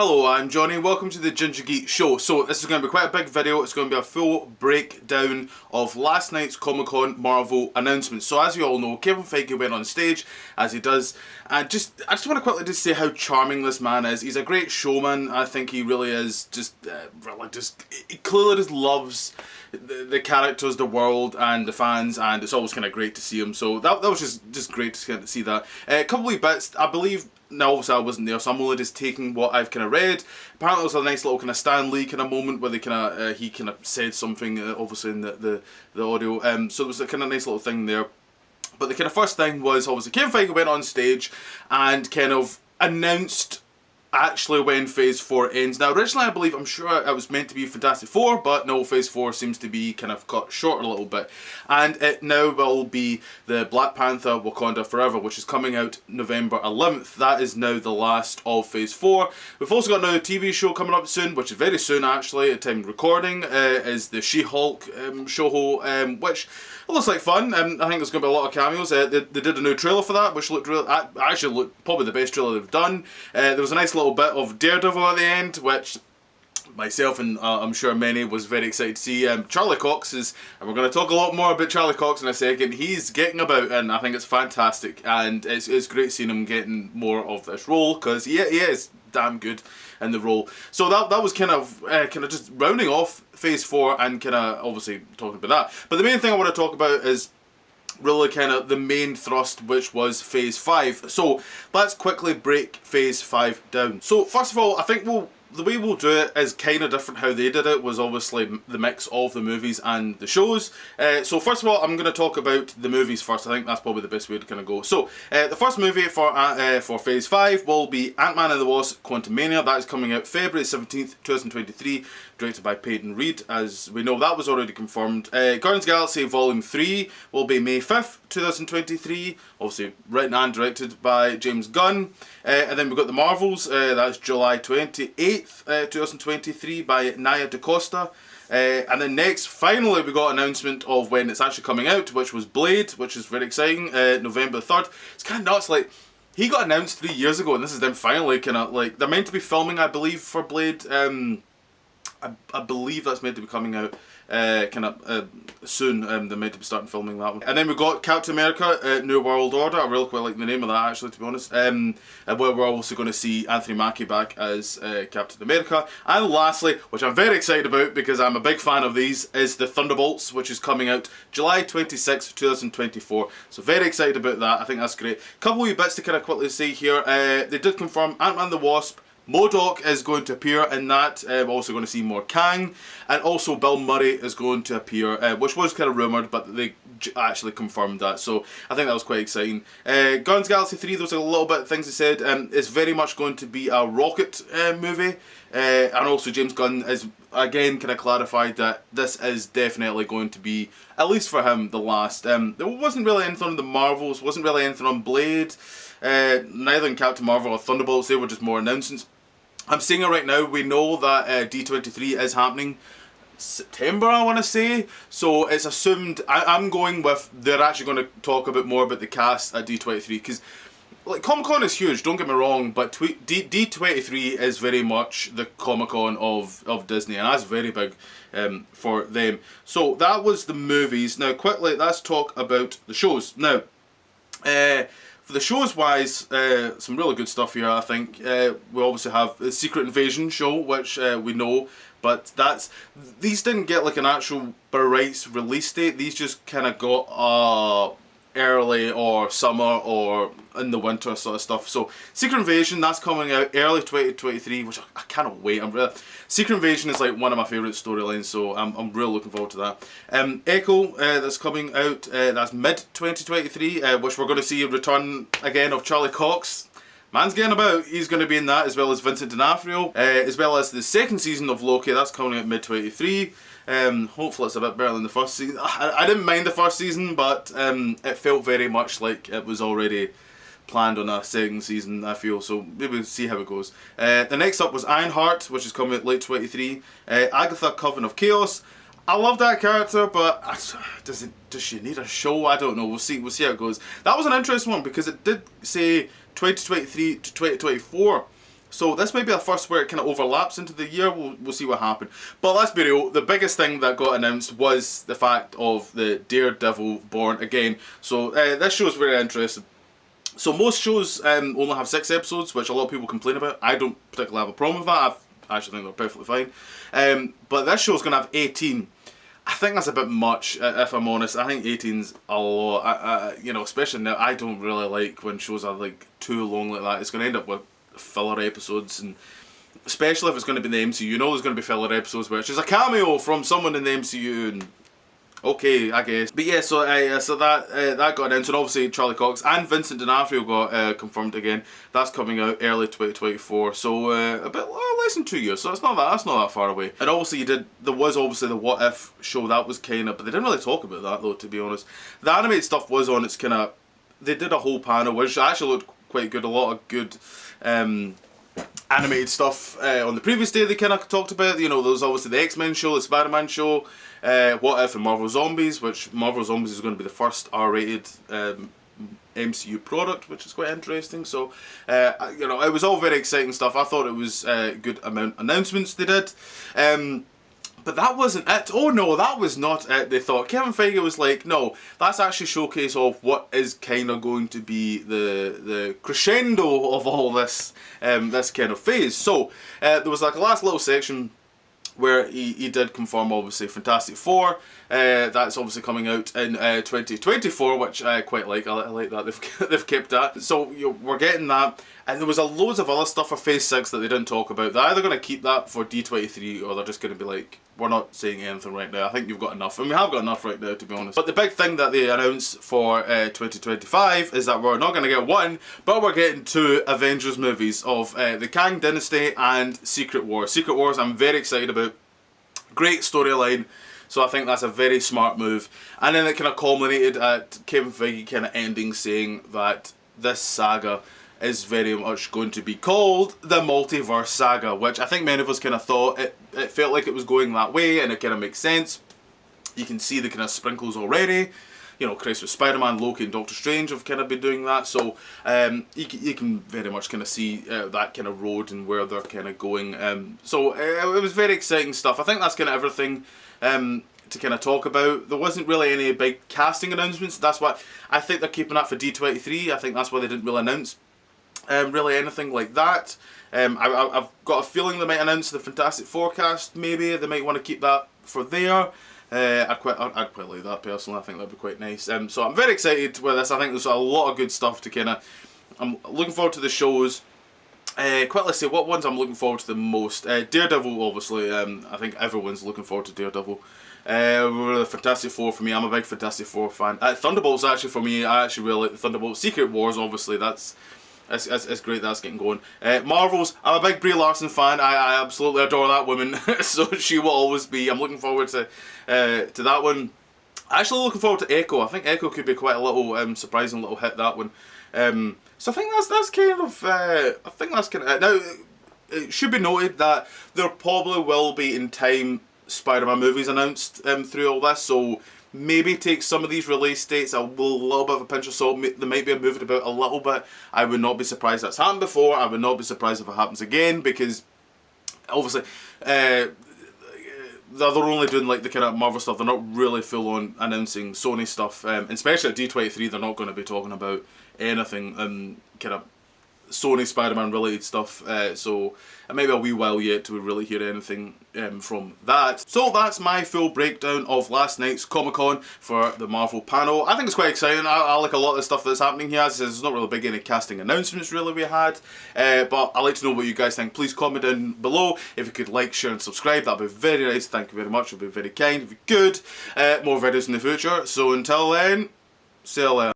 Hello, I'm Johnny. Welcome to the Ginger Geek Show. So this is going to be quite a big video. It's going to be a full breakdown of last night's Comic-Con Marvel announcements. So as you all know, Kevin Feige went on stage, as he does, and I just want to quickly just say how charming this man is. He's a great showman. I think he really is. He clearly just loves the characters, the world, and the fans, and it's always kind of great to see him. So that was just great to kind of see that. A couple of bits, I believe. Now obviously I wasn't there, so I'm only just taking what I've kind of read. Apparently there was a nice little kind of Stan Lee kind of moment where they kind of he kind of said something, obviously in the audio. So there was a kind of nice little thing there. But the kind of first thing was obviously Kevin Feige went on stage and kind of announced actually when Phase 4 ends. Now originally I believe, I'm sure it was meant to be Fantastic Four, but no, Phase 4 seems to be kind of cut short a little bit. And it now will be the Black Panther Wakanda Forever, which is coming out November 11th. That is now the last of Phase 4. We've also got another TV show coming up soon, which is very soon actually, at time of recording, is the She-Hulk show, which looks like fun. I think there's going to be a lot of cameos. They did a new trailer for that, which looked really, actually looked probably the best trailer they've done. There was a nice little bit of Daredevil at the end, which myself and I'm sure many was very excited to see. Charlie Cox is, and we're going to talk a lot more about Charlie Cox in a second. He's getting about, and I think it's fantastic, and it's great seeing him getting more of this role, because he is damn good in the role. So that was kind of just rounding off Phase 4 and kind of obviously talking about that. But the main thing I want to talk about is really kind of the main thrust, which was Phase 5. So let's quickly break Phase 5 down. So first of all, I think the way we'll do it is kind of different. How they did it was obviously the mix of the movies and the shows. So first of all, I'm going to talk about the movies first. I think that's probably the best way to kind of go. So the first movie for Phase 5 will be Ant-Man and the Wasp: Quantumania. That is coming out February 17th, 2023, directed by Peyton Reed. As we know, that was already confirmed. Guardians of the Galaxy Volume 3 will be May 5th, 2023, obviously written and directed by James Gunn. And then we've got the Marvels, that's July 28th, 2023 by Nia DaCosta. And then next, finally, we got an announcement of when it's actually coming out, which was Blade, which is very exciting, November 3rd. It's kind of nuts, like, he got announced 3 years ago, and this is them finally kind of, like, they're meant to be filming, I believe, for Blade. I believe that's meant to be coming out soon. They're meant to be starting filming that one. And then we've got Captain America, New World Order. I really quite like the name of that, actually, to be honest. Where we're also going to see Anthony Mackie back as Captain America. And lastly, which I'm very excited about because I'm a big fan of these, is the Thunderbolts, which is coming out July 26, 2024. So very excited about that. I think that's great. Couple of bits to kind of quickly say here. They did confirm Ant-Man the Wasp: MODOK is going to appear in that. We're also going to see more Kang, and also Bill Murray is going to appear, which was kind of rumoured, but they actually confirmed that, so I think that was quite exciting. Guardians of the Galaxy 3, there was a little bit of things they said. It's very much going to be a Rocket movie, and also James Gunn is again kind of clarified that this is definitely going to be, at least for him, the last. There wasn't really anything on the Marvels, wasn't really anything on Blade, neither in Captain Marvel or Thunderbolts. They were just more announcements. I'm seeing it right now. We know that D23 is happening September, I want to say. So it's assumed, I'm going with, they're actually going to talk a bit more about the cast at D23, because like Comic-Con is huge, don't get me wrong, but D23 is very much the Comic-Con of Disney, and that's very big for them. So that was the movies. Now quickly, let's talk about the shows. Now, for the shows wise, some really good stuff here, I think. We obviously have the Secret Invasion show, which we know, but these didn't get like an actual rights release date. These just kind of got early or summer or in the winter sort of stuff. So Secret Invasion, that's coming out early 2023, which I cannot wait. Secret Invasion is like one of my favourite storylines, so I'm really looking forward to that. Echo, that's coming out, that's mid 2023, which we're going to see a return again of Charlie Cox. Man's getting about. He's going to be in that, as well as Vincent D'Onofrio, as well as the second season of Loki. That's coming out mid 23. Hopefully it's a bit better than the first season. I didn't mind the first season, but it felt very much like it was already planned on a second season, I feel, so maybe we'll see how it goes. The next up was Ironheart, which is coming out late 23. Agatha: Coven of Chaos. I love that character, but does she need a show? I don't know. We'll see how it goes. That was an interesting one because it did say 2023 to 2024. So this might be the first where it kind of overlaps into the year. We'll see what happens. But let's be real, the biggest thing that got announced was the fact of the Daredevil Born Again. So this show is very interesting. So most shows only have 6 episodes, which a lot of people complain about. I don't particularly have a problem with that. I actually think they're perfectly fine. But this show is going to have 18. I think that's a bit much, if I'm honest. I think 18's a lot. You know, especially now, I don't really like when shows are like too long like that. It's going to end up with filler episodes, and especially if it's going to be in the MCU. You know there's going to be filler episodes where it's just a cameo from someone in the MCU, and okay, I guess. But yeah, so that got announced, and obviously Charlie Cox and Vincent D'Onofrio got confirmed again. That's coming out early 2024, so a bit less than 2 years. So that's not that far away. And obviously there was obviously the What If show that was kind of, but they didn't really talk about that though, to be honest. The animated stuff was on. It's kind of, they did a whole panel which actually looked quite good. A lot of good animated stuff on the previous day they kind of talked about. You know, there was obviously the X-Men show, the Spider-Man show, What If, and Marvel Zombies, which Marvel Zombies is going to be the first R-rated MCU product, which is quite interesting. So, you know, it was all very exciting stuff. I thought it was good announcements they did. But that wasn't it. Oh no, that was not it. They thought Kevin Feige was like, no, that's actually a showcase of what is kind of going to be the crescendo of all this this kind of phase. So there was like a last little section where he did confirm obviously Fantastic Four. That's obviously coming out in 2024, which I quite like. I like that they've kept that. So we're getting that, and there was loads of other stuff for Phase 6 that they didn't talk about. They're either going to keep that for D23, or they're just going to be like, we're not saying anything right now. I think you've got enough, and we have got enough right now, to be honest. But the big thing that they announced for 2025 is that we're not going to get 1, but we're getting 2 Avengers movies of the Kang Dynasty and Secret Wars. Secret Wars I'm very excited about. Great storyline. So I think that's a very smart move. And then it kind of culminated at Kevin Feige kind of ending saying that this saga is very much going to be called the Multiverse Saga, which I think many of us kind of thought it felt like it was going that way, and it kind of makes sense. You can see the kind of sprinkles already. You know, Christ, with Spider-Man, Loki, and Doctor Strange have kind of been doing that. So you can very much kind of see that kind of road and where they're kind of going. So it was very exciting stuff. I think that's kind of everything to kind of talk about. There wasn't really any big casting announcements. That's why I think they're keeping that for D23. I think that's why they didn't really announce really anything like that. I've got a feeling they might announce the Fantastic Four cast. Maybe they might want to keep that for there. I'd quite like that personally. I think that'd be quite nice. So I'm very excited with this. I think there's a lot of good stuff to kind of. I'm looking forward to the shows. Quickly say what ones I'm looking forward to the most. Daredevil, obviously. I think everyone's looking forward to Daredevil. The Fantastic Four for me. I'm a big Fantastic Four fan. Thunderbolts actually for me. I actually really like the Thunderbolts. Secret Wars, obviously. It's great that's getting going. Marvels, I'm a big Brie Larson fan. I absolutely adore that woman. So she will always be. I'm looking forward to that one. Actually looking forward to Echo. I think Echo could be quite a little surprising little hit, that one. So I think that's kind of it. Now it should be noted that there probably will be in time Spider-Man movies announced through all this, so maybe take some of these release dates a little bit of a pinch of salt. They might be moved about a little bit. I would not be surprised that's happened before. I would not be surprised if it happens again, because obviously they're only doing like the kind of Marvel stuff. They're not really full on announcing Sony stuff, and especially at D23 they're not going to be talking about anything kind of Sony Spider-Man related stuff, so it may be a wee while yet to really hear anything from that. So that's my full breakdown of last night's Comic-Con for the Marvel panel. I think it's quite exciting. I like a lot of the stuff that's happening here. As I said, there's not really big any casting announcements really we had, but I'd like to know what you guys think. Please comment down below. If you could like, share and subscribe, that'd be very nice. Thank you very much. It would be very kind if you could. More videos in the future. So until then, see you later.